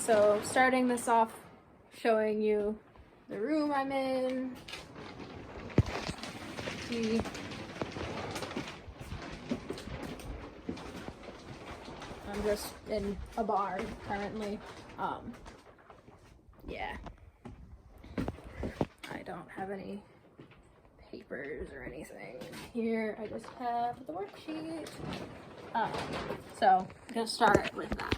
So starting this off, showing you the room I'm in. See, I'm just in a bar currently. Yeah, I don't have any papers or anything here. I just have the worksheet. So I'm gonna start with that.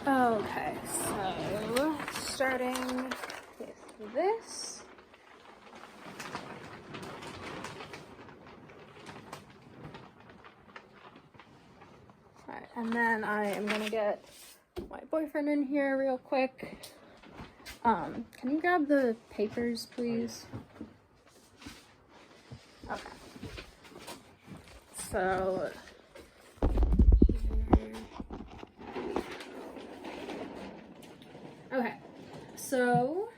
Okay, so starting with this. Alright, and then I am gonna get my boyfriend in here real quick. Can you grab the papers, please? Okay. So okay, so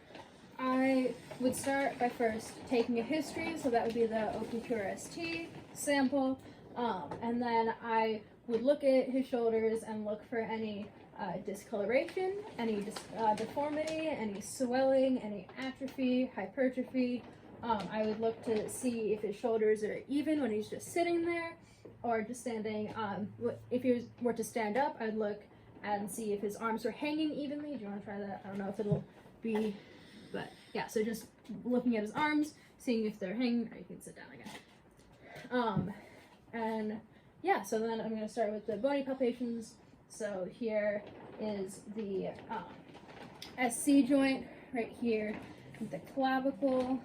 I would start by first taking a history, so that would be the OPQRST sample, and then I would look at his shoulders and look for any discoloration, any deformity, any swelling, any atrophy, hypertrophy. I would look to see if his shoulders are even when he's just sitting there or just standing. If he were to stand up, I'd look and see if his arms were hanging evenly. Do you want to try that? I don't know if it'll be, but yeah, so just looking at his arms, seeing if they're hanging, or you can sit down again. And yeah, so then I'm going to start with the bony palpations. So here is the SC joint right here, the clavicle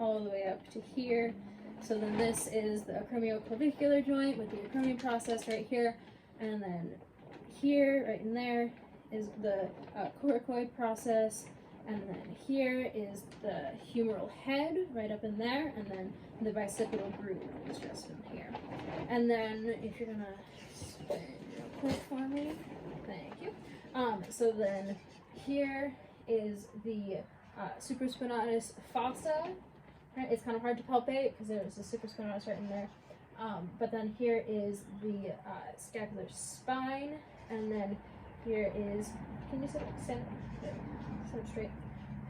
all the way up to here. So then this is the acromioclavicular joint with the acromion process right here, and then here, right in there, is the coracoid process, and then here is the humeral head right up in there, and then the bicipital groove is just in here. And then if you're gonna spin real quick for me, thank you. So then here is the supraspinatus fossa. Right? It's kind of hard to palpate because there's the supraspinatus right in there. But then here is the scapular spine, and then here is, can you stand up straight?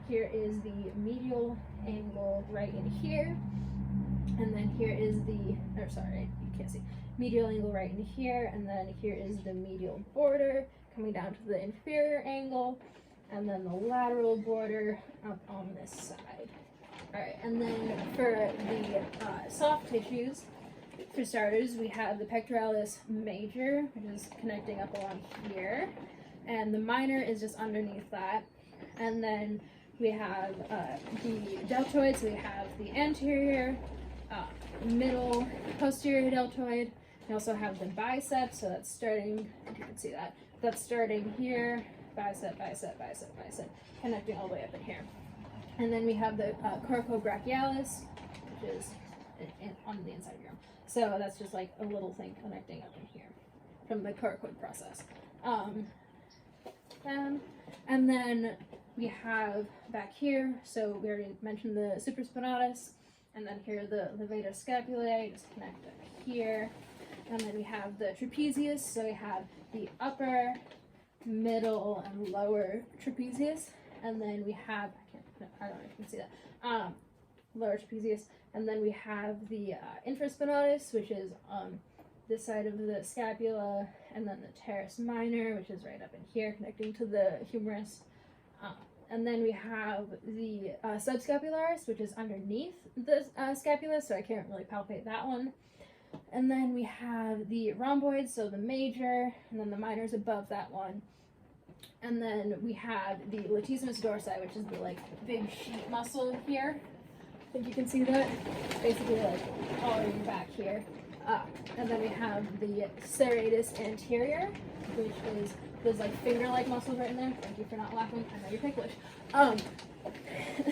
Here is the medial angle right in here, and then here is the, or sorry, you can't see, medial angle right in here, and then here is the medial border coming down to the inferior angle, and then the lateral border up on this side. All right, and then for the soft tissues, for starters, we have the pectoralis major, which is connecting up along here, and the minor is just underneath that. And then we have the deltoids. We have the anterior, middle, posterior deltoid. We also have the bicep, so that's starting, if you can see that, that's starting here, bicep, bicep, bicep, bicep, connecting all the way up in here. And then we have the coracobrachialis, which is on the inside of your arm. So that's just like a little thing connecting up in here from the coracoid process. And And then we have back here, so we already mentioned the supraspinatus, and then here the levator scapulae, just connect it here. And then we have the trapezius, so we have the upper, middle, and lower trapezius. And then we have, I don't know if you can see that, lower trapezius. And then we have the infraspinatus, which is this side of the scapula, and then the teres minor, which is right up in here, connecting to the humerus. And then we have the subscapularis, which is underneath the scapula, so I can't really palpate that one. And then we have the rhomboids, so the major, and then the minor is above that one. And then we have the latissimus dorsi, which is the like big sheet muscle here. I think you can see that. Basically like all over the back here. And then we have the serratus anterior, which is those like finger-like muscles right in there. Thank you for not laughing. I know you're ticklish.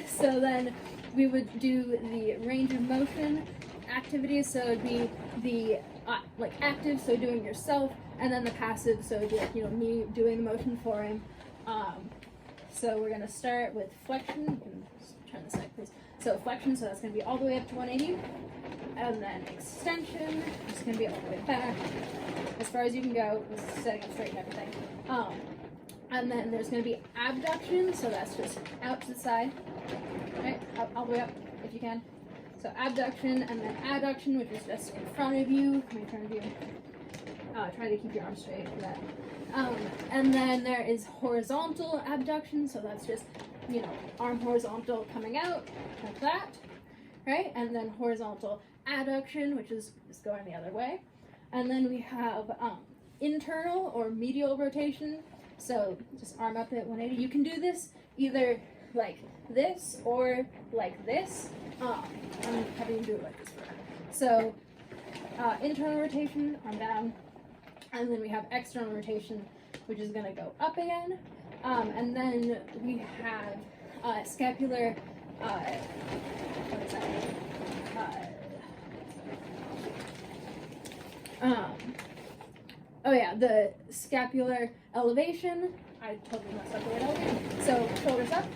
So then we would do the range of motion activities. So it'd be the like active, so doing yourself, and then the passive, so it'd be like, you know, me doing the motion for him. So we're gonna start with flexion. You can just turn this side, please. So flexion, so that's gonna be all the way up to 180. And then extension, it's going to be all the way back, as far as you can go, setting up straight and everything. And then there's going to be abduction, so that's just out to the side, right, all the way up, if you can. So abduction, and then adduction, which is just in front of you, come in front of you. Try to keep your arms straight for that. And then there is horizontal abduction, so that's just, you know, arm horizontal coming out, like that, right? And then horizontal adduction, which is just going the other way. And then we have internal or medial rotation, so just arm up at 180. You can do this either like this or like this. I'm having to do it like this for now. So internal rotation, arm down, and then we have external rotation, which is going to go up again. And then we have scapular, what is that? Oh yeah, the scapular elevation. I totally messed up the word elevation. So shoulders up,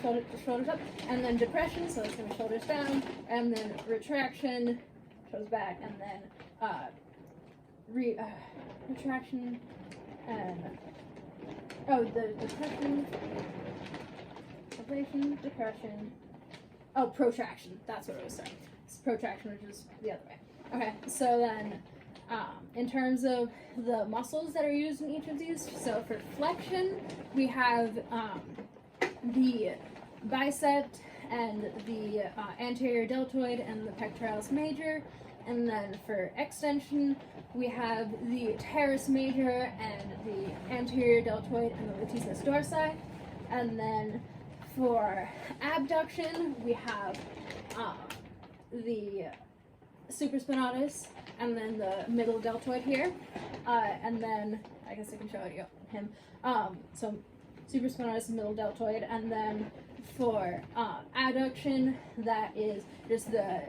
shoulders up, and then depression. So it's gonna be shoulders down, and then retraction, shoulders back, and then retraction, and the depression, elevation, depression. Oh, protraction. That's what it was. Sorry, it's protraction, which is the other way. Okay, so then in terms of the muscles that are used in each of these, so for flexion, we have the bicep and the anterior deltoid and the pectoralis major. And then for extension, we have the teres major and the anterior deltoid and the latissimus dorsi. And then for abduction, we have the supraspinatus and then the middle deltoid here. And then, I guess I can show you him. So supraspinatus, middle deltoid, and then for adduction, that is just the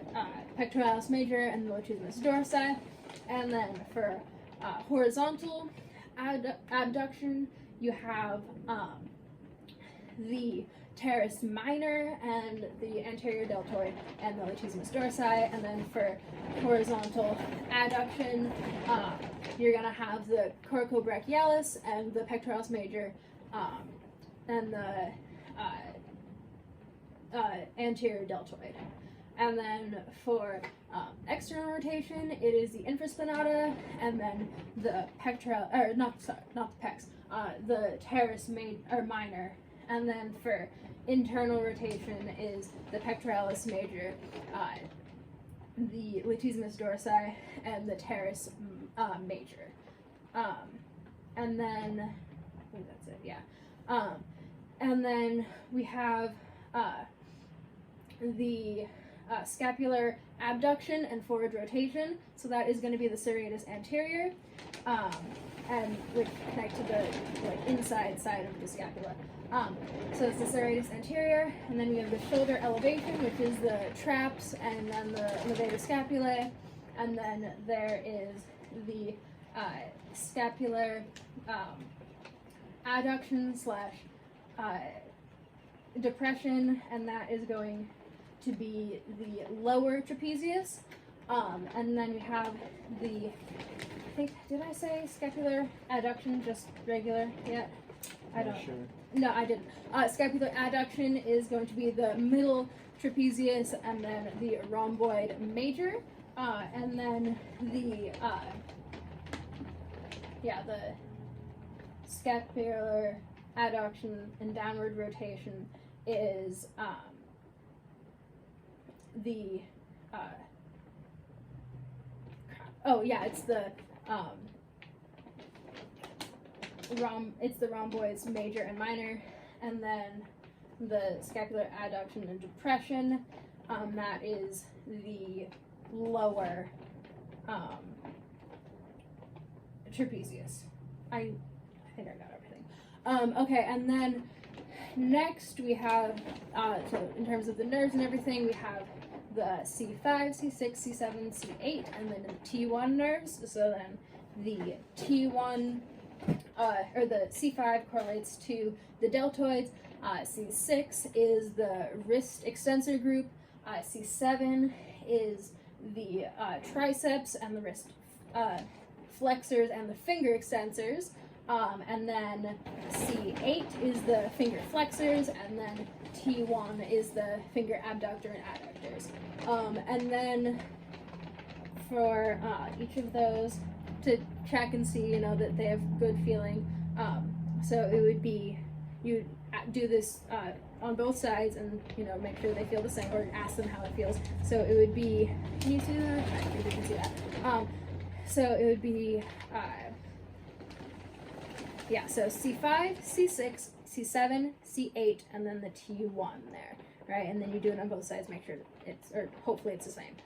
pectoralis major and the latissimus dorsi. And then for horizontal abduction, you have the teres minor and the anterior deltoid and the latissimus dorsi. And then for horizontal adduction, you're going to have the coracobrachialis and the pectoralis major and the anterior deltoid. And then for external rotation, it is the infraspinata, and then the pectoral, or not the pecs, the teres minor. And then for internal rotation is the pectoralis major, the latissimus dorsi, and the teres major. And then, I think that's it, yeah. And then we have the scapular abduction and forward rotation, so that is going to be the serratus anterior, and which connect to the inside side of the scapula. So it's the serratus anterior, and then we have the shoulder elevation, which is the traps, and then the levator scapulae, and then there is the scapular adduction slash depression, and that is going to be the lower trapezius. And then we have the, I think, did I say scapular adduction, just regular yet? I don't. Sure. No, I didn't. Scapular adduction is going to be the middle trapezius, and then the rhomboid major, and then the the scapular adduction and downward rotation is the it's the it's the rhomboids major and minor, and then the scapular adduction and depression, that is the lower trapezius. I think I got everything. Okay, and then next we have, so in terms of the nerves and everything, we have the C5, C6, C7, C8, and then the T1 nerves. So then the T1, or the C5 correlates to the deltoids, C6 is the wrist extensor group, C7 is the triceps and the wrist flexors and the finger extensors, and then C8 is the finger flexors, and then T1 is the finger abductor and adductors. And then for each of those, to check and see, that they have good feeling, so it would be, you do this on both sides and, make sure they feel the same, or ask them how it feels. So it would be, can you see that? I think you can see that. So it would be, so C5, C6, C7, C8, and then the T1 there, right? And then you do it on both sides, make sure it's, or hopefully it's the same.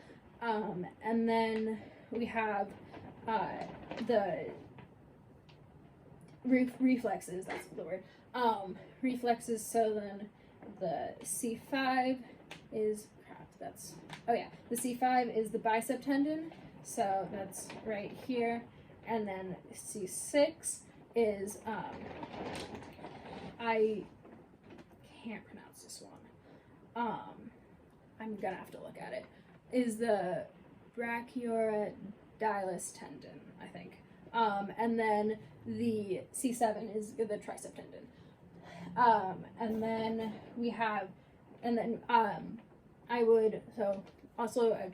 And then we have the reflexes, that's the word. Reflexes, so then the C5 is, the C5 is the bicep tendon, so that's right here. And then C6 is, I can't pronounce this one. I'm gonna have to look at it. Is the brachioradialis tendon, I think. And then the C7 is the tricep tendon. And then we have, I would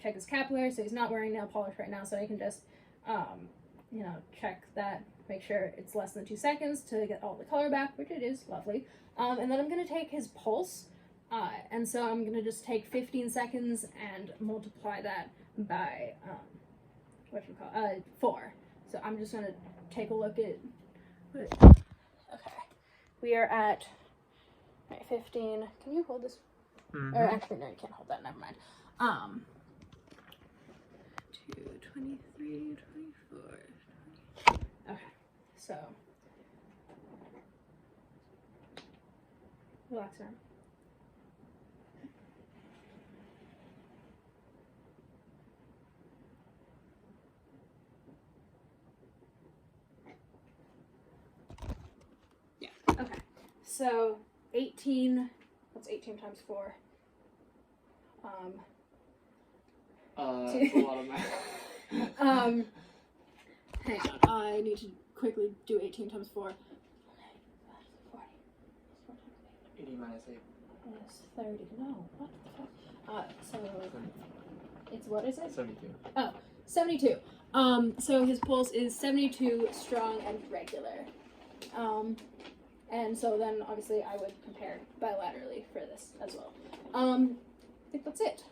check his capillary, so he's not wearing nail polish right now, so I can just, check that, make sure it's less than 2 seconds to get all the color back, which it is, lovely. And then I'm going to take his pulse, and so I'm going to just take 15 seconds and multiply that by, 4. So I'm just going to take a look at, okay, we are at 15, can you hold this? Or actually, no, you can't hold that, never mind. 2, 23, 24, 20. Okay, so relax your arm. Yeah, okay. So 18, what's 18 times 4? It's a lot of math. Hang on, I need to quickly do 18 times 4. 80 minus 8. Yes, 30. No, what the fuck? So it's, what is it? 72. Oh, 72. So his pulse is 72, strong and regular. And so then obviously I would compare bilaterally for this as well. I think that's it.